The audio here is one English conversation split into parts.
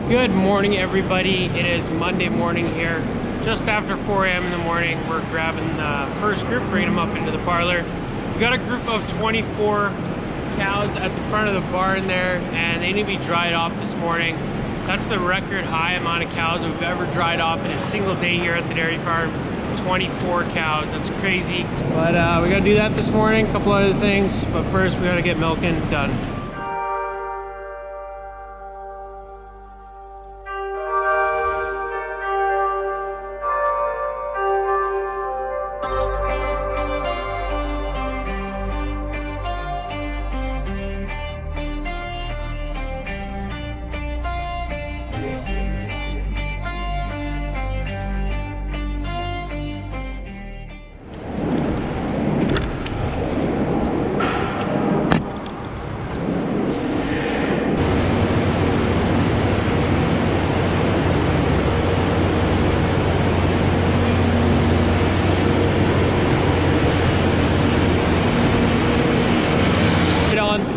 Good morning, everybody. It is Monday morning here. Just after 4 a.m. in the morning, we're grabbing the first group, bringing them up into the parlor. We got a group of 24 cows at the front of the barn there, and they need to be dried off this morning. That's the record high amount of cows we've ever dried off in a single day here at the dairy farm. 24 cows, that's crazy. But we gotta do that this morning, a couple other things, but first we gotta get milking done.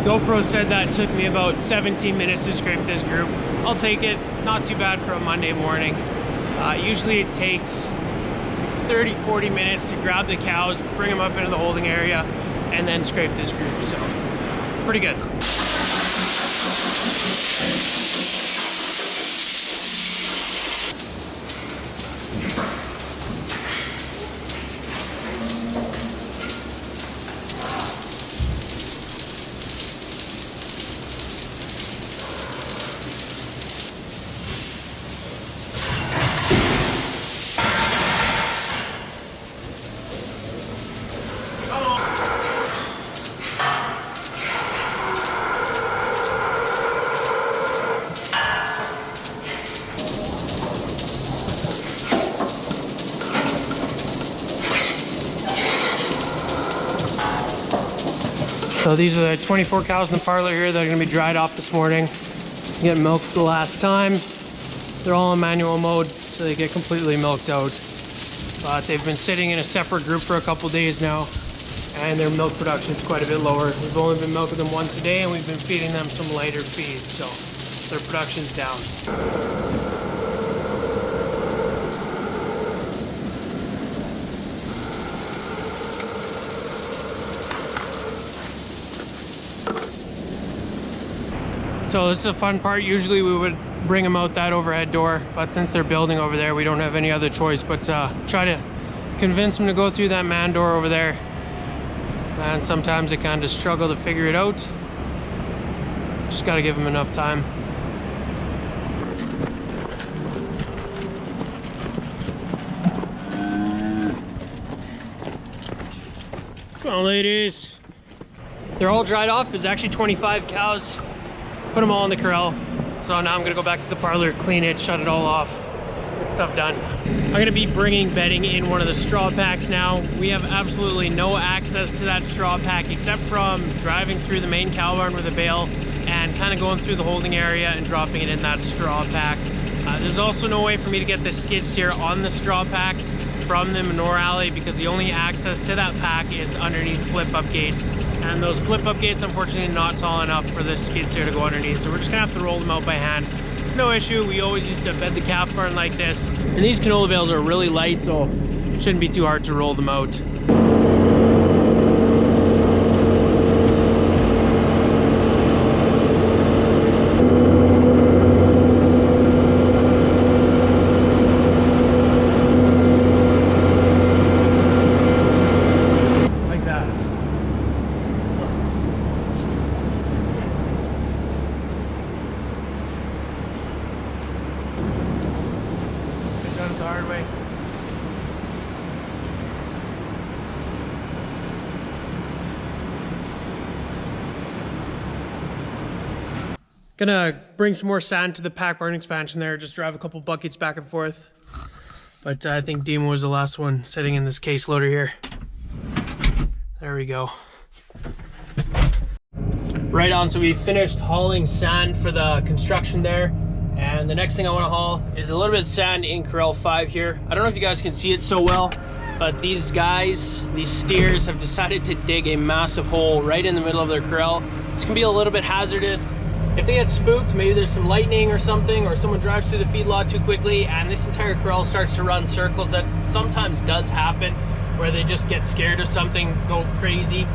GoPro said that took me about 17 minutes to scrape this group. I'll take it, not too bad for a Monday morning. Usually it takes 30-40 minutes to grab the cows, bring them up into the holding area, and then scrape this group, so pretty good. So these are the 24 cows in the parlor here that are going to be dried off this morning. Getting milked for the last time. They're all in manual mode, so they get completely milked out. But they've been sitting in a separate group for a couple days now, and their milk production is quite a bit lower. We've only been milking them once a day, and we've been feeding them some lighter feed, so their production's down. So this is a fun part. Usually we would bring them out that overhead door, but since they're building over there, we don't have any other choice but try to convince them to go through that man door over there. And sometimes they kind of struggle to figure it out. Just got to give them enough time. Come on, ladies. They're all dried off. There's actually 25 cows. Put them all in the corral. So now I'm gonna go back to the parlor, clean it, shut it all off, get stuff done. I'm gonna be bringing bedding in one of the straw packs now. We have absolutely no access to that straw pack except from driving through the main cow barn with a bale and kind of going through the holding area and dropping it in that straw pack. There's also no way for me to get the skid steer on the straw pack from the Manure alley because the only access to that pack is underneath flip-up gates. And those flip-up gates, unfortunately, not tall enough for this skid steer to go underneath. So we're just gonna have to roll them out by hand. It's no issue. We always used to bed the calf barn like this. And these canola bales are really light, so it shouldn't be too hard to roll them out. The hard way. Gonna bring some more sand to the pack barn expansion there, just drive a couple buckets back and forth. But I think Dima was the last one sitting in this case loader here. There we go. Right on, so we finished hauling sand for the construction there. And the next thing I want to haul is a little bit of sand in corral 5 here. I don't know if you guys can see it so well, but these guys, these steers, have decided to dig a massive hole right in the middle of their corral. It's gonna be a little bit hazardous. if they get spooked, maybe there's some lightning or something, or someone drives through the feedlot too quickly and this entire corral starts to run circles, that sometimes does happen, where they just get scared of something, go crazy.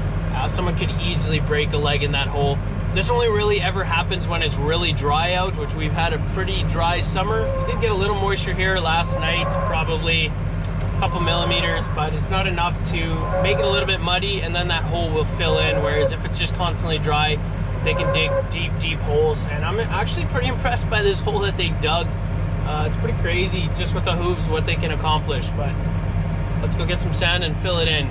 Someone could easily break a leg in that hole. This only really ever happens when it's really dry out, which we've had a pretty dry summer. We did get a little moisture here last night, probably a couple millimeters, but it's not enough to make it a little bit muddy, and then that hole will fill in. Whereas if it's just constantly dry, they can dig deep holes. And I'm actually pretty impressed by this hole that they dug. It's pretty crazy just with the hooves what they can accomplish. But let's go get some sand and fill it in.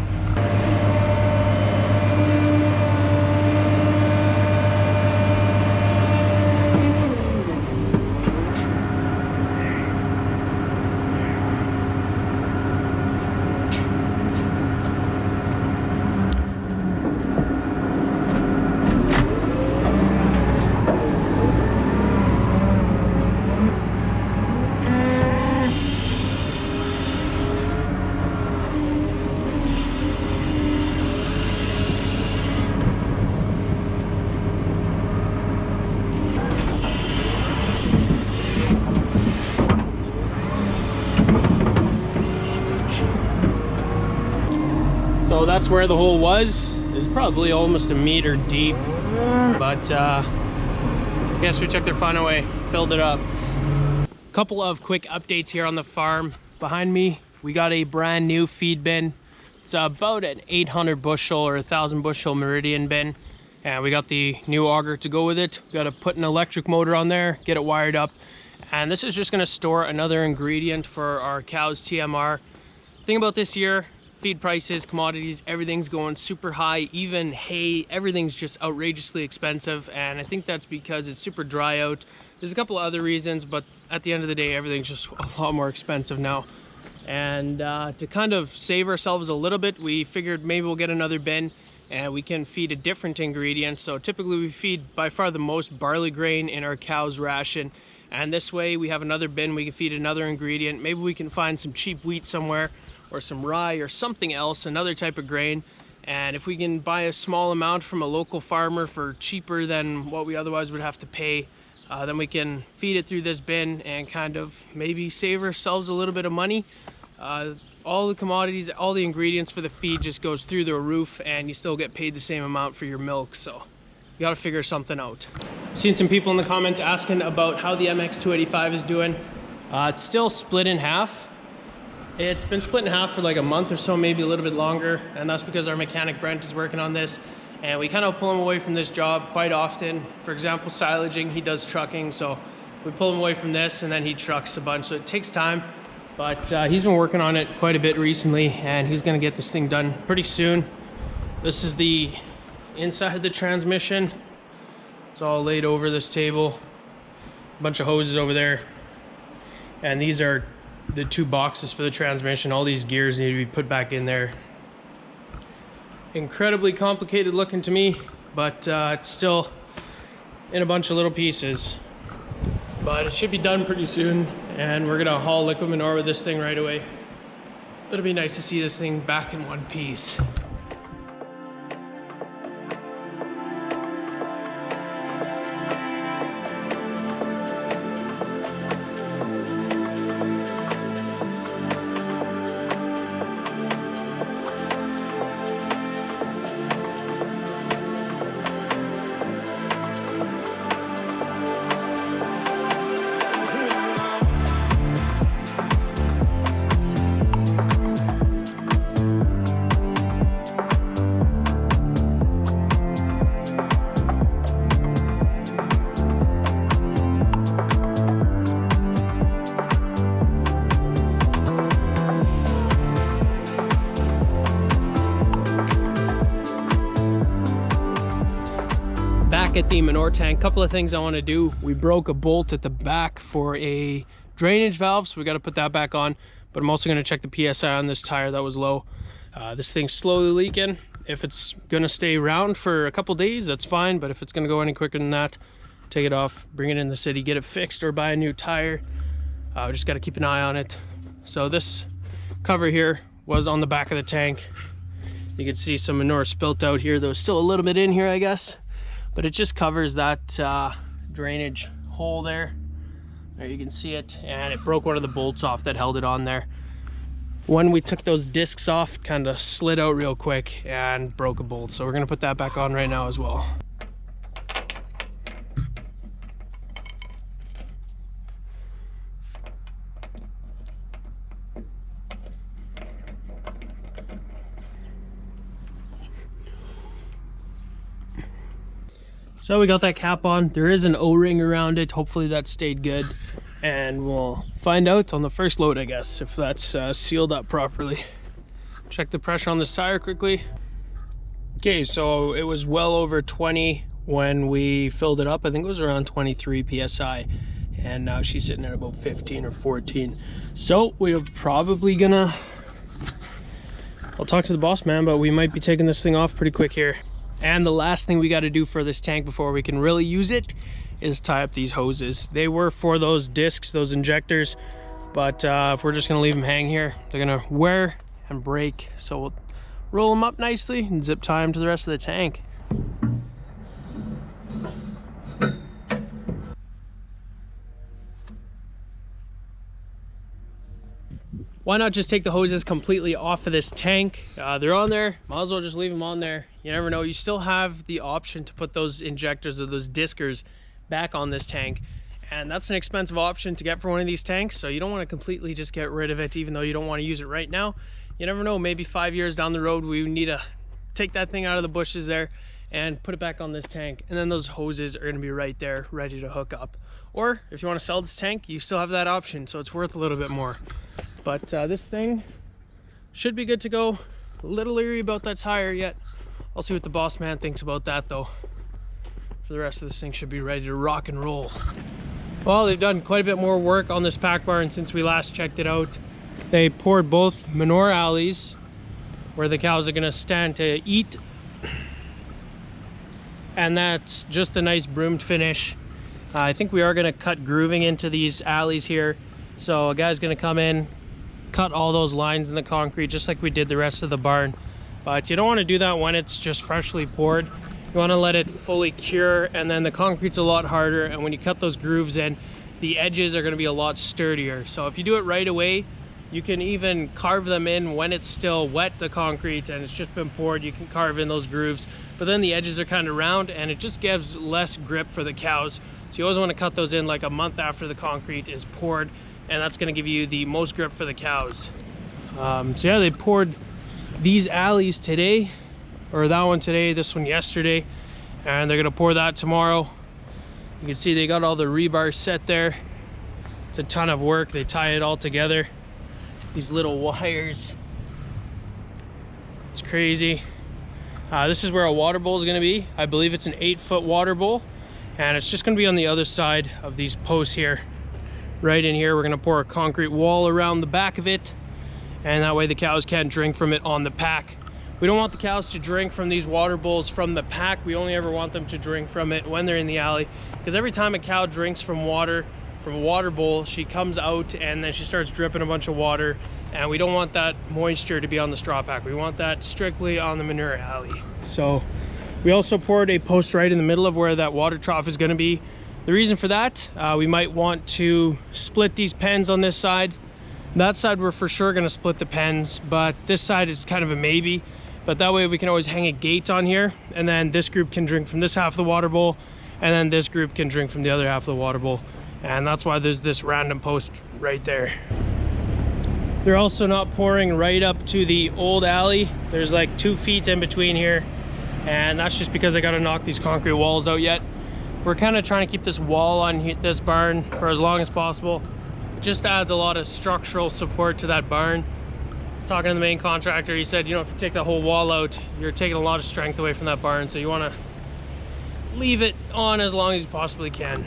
So that's where the hole was. It's probably almost a meter deep, but I guess we took their fun away, filled it up. Couple of quick updates here on the farm. Behind me, we got a brand new feed bin. It's about an 800 bushel or 1,000 bushel Meridian bin. And we got the new auger to go with it. We got to put an electric motor on there, get it wired up. And this is just gonna store another ingredient for our cows' TMR. The thing about this year, feed prices, commodities, everything's going super high. Even hay, everything's just outrageously expensive, and I think that's because it's super dry out. There's a couple of other reasons, but at the end of the day, everything's just a lot more expensive now. And to kind of save ourselves a little bit, we figured maybe we'll get another bin and we can feed a different ingredient. So typically we feed by far the most barley grain in our cow's ration, and this way we have another bin, we can feed another ingredient. Maybe we can find some cheap wheat somewhere, or some rye or something else, another type of grain. And if we can buy a small amount from a local farmer for cheaper than what we otherwise would have to pay, then we can feed it through this bin and kind of maybe save ourselves a little bit of money. All the commodities, all the ingredients for the feed just goes through the roof, and you still get paid the same amount for your milk. So you gotta figure something out. I've seen some people in the comments asking about how the MX285 is doing. It's still split in half. It's been split in half for like a month or so, maybe a little bit longer, and that's because our mechanic Brent is working on this, and we kind of pull him away from this job quite often. For example, silaging, he does trucking, so we pull him away from this and then he trucks a bunch, so it takes time. But he's been working on it quite a bit recently, and he's gonna get this thing done pretty soon. This is the inside of the transmission. It's all laid over this table. A bunch of hoses over there, and these are the two boxes for the transmission. All these gears need to be put back in there. Incredibly complicated looking to me, but it's still in a bunch of little pieces. But it should be done pretty soon, and we're gonna haul liquid manure with this thing right away. It'll be nice to see this thing back in one piece. At the manure tank, couple of things I want to do. We broke a bolt at the back for a drainage valve, so we got to put that back on. But I'm also going to check the PSI on this tire that was low. This thing's slowly leaking. If it's going to stay around for a couple days, that's fine, but if it's going to go any quicker than that, take it off, bring it in the city, get it fixed, or buy a new tire. We just got to keep an eye on it. So this cover here was on the back of the tank. You can see some manure spilt out here. There's still a little bit in here, I guess, but it just covers that drainage hole there. There you can see it, and it broke one of the bolts off that held it on there. When we took those discs off, kind of slid out real quick and broke a bolt. So we're gonna put that back on right now as well. So we got that cap on. There is an O-ring around it. Hopefully that stayed good. And we'll find out on the first load, I guess, if that's sealed up properly. Check the pressure on this tire quickly. Okay, so it was well over 20 when we filled it up. I think it was around 23 PSI. And now she's sitting at about 15 or 14. So we're probably gonna... I'll talk to the boss man, but we might be taking this thing off pretty quick here. And the last thing we got to do for this tank before we can really use it is tie up these hoses. They were for those discs, those injectors, but if we're just going to leave them hang here, they're going to wear and break. So we'll roll them up nicely and zip tie them to the rest of the tank. Why not just take the hoses completely off of this tank? They're on there, might as well just leave them on there. You never know, you still have the option to put those injectors or those diskers back on this tank. And that's an expensive option to get for one of these tanks, so you don't want to completely just get rid of it even though you don't want to use it right now. You never know, maybe 5 years down the road we need to take that thing out of the bushes there and put it back on this tank. And then those hoses are going to be right there, ready to hook up. Or if you want to sell this tank, you still have that option, so it's worth a little bit more. But this thing should be good to go. A little leery about that tire yet. I'll see what the boss man thinks about that though. For the rest of this thing should be ready to rock and roll. Well, they've done quite a bit more work on this pack barn since we last checked it out. They poured both manure alleys where the cows are gonna stand to eat. And that's just a nice broomed finish. I think we are gonna cut grooving into these alleys here. So a guy's gonna come in, cut all those lines in the concrete just like we did the rest of the barn. But you don't want to do that when it's just freshly poured. You want to let it fully cure, and then the concrete's a lot harder, and when you cut those grooves in, the edges are going to be a lot sturdier. So if you do it right away, you can even carve them in when it's still wet, the concrete, and it's just been poured. You can carve in those grooves, but then the edges are kind of round and it just gives less grip for the cows. So you always want to cut those in like a month after the concrete is poured, and that's going to give you the most grip for the cows. So yeah, they poured these alleys today, or that one today, this one yesterday, and they're going to pour that tomorrow. You can see they got all the rebar set there. It's a ton of work. They tie it all together. These little wires. It's crazy. This is where a water bowl is going to be. I believe it's an 8-foot water bowl, and it's just going to be on the other side of these posts here. Right in here, we're going to pour a concrete wall around the back of it, and that way the cows can't drink from it on the pack. We don't want the cows to drink from these water bowls from the pack. We only ever want them to drink from it when they're in the alley, because every time a cow drinks from a water bowl, she comes out and then she starts dripping a bunch of water, and we don't want that moisture to be on the straw pack. We want that strictly on the manure alley. So we also poured a post right in the middle of where that water trough is going to be. The reason for that, we might want to split these pens on this side. That side we're for sure going to split the pens, but this side is kind of a maybe. But that way we can always hang a gate on here, and then this group can drink from this half of the water bowl, and then this group can drink from the other half of the water bowl. And that's why there's this random post right there. They're also not pouring right up to the old alley. There's like 2 feet in between here, and that's just because I got to knock these concrete walls out yet. We're kind of trying to keep this wall on this barn for as long as possible. It just adds a lot of structural support to that barn. I was talking to the main contractor. He said, you know, if you take that whole wall out, you're taking a lot of strength away from that barn. So you want to leave it on as long as you possibly can.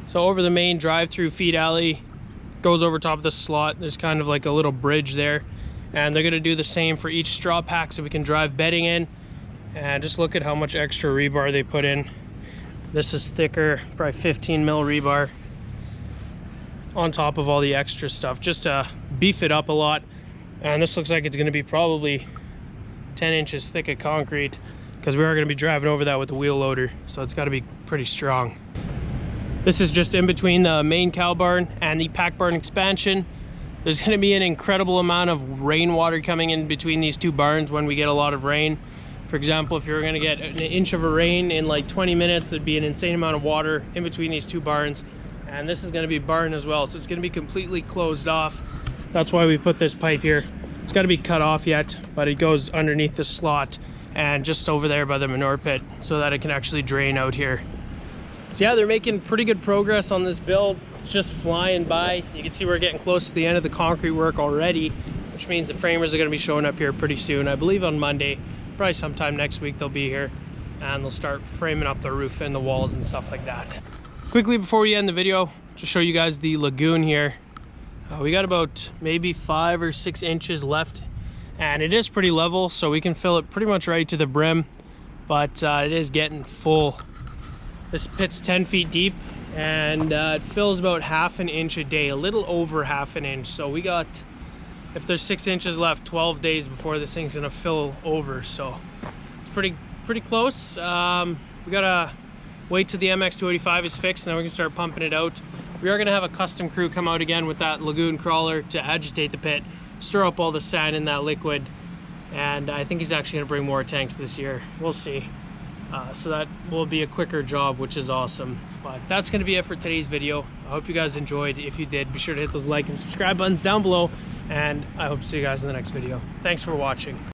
So over the main drive-through feed alley, goes over top of the slot. There's kind of like a little bridge there. And they're going to do the same for each straw pack so we can drive bedding in. And just look at how much extra rebar they put in. This is thicker, probably 15 mil rebar on top of all the extra stuff, just to beef it up a lot. And this looks like it's going to be probably 10 inches thick of concrete. because we are going to be driving over that with the wheel loader, so it's got to be pretty strong. This is just in between the main cow barn and the pack barn expansion. There's going to be an incredible amount of rainwater coming in between these two barns when we get a lot of rain. For example, if you're going to get an inch of a rain in like 20 minutes, there'd be an insane amount of water in between these two barns. And this is going to be barn as well, so it's going to be completely closed off. That's why we put this pipe here. It's got to be cut off yet, but it goes underneath the slot and just over there by the manure pit so that it can actually drain out here. So yeah, they're making pretty good progress on this build. It's just flying by. You can see we're getting close to the end of the concrete work already, which means the framers are going to be showing up here pretty soon. I believe on Monday, probably sometime next week they'll be here, and they'll start framing up the roof and the walls and stuff like that. Quickly before we end the video, just show you guys the lagoon here. We got about maybe 5 or 6 inches left, and it is pretty level, so we can fill it pretty much right to the brim, but it is getting full. This pit's 10 feet deep, and it fills about ½ an inch a day, a little over ½ an inch. So we got, if there's 6 inches left, 12 days before this thing's gonna fill over. So it's pretty close. We gotta wait till the MX285 is fixed, and then we can start pumping it out. We are gonna have a custom crew come out again with that Lagoon crawler to agitate the pit, stir up all the sand in that liquid, and I think he's actually gonna bring more tanks this year. We'll see. So that will be a quicker job, which is awesome. But that's going to be it for today's video. I hope you guys enjoyed. If you did, be sure to hit those like and subscribe buttons down below, and I hope to see you guys in the next video. Thanks for watching.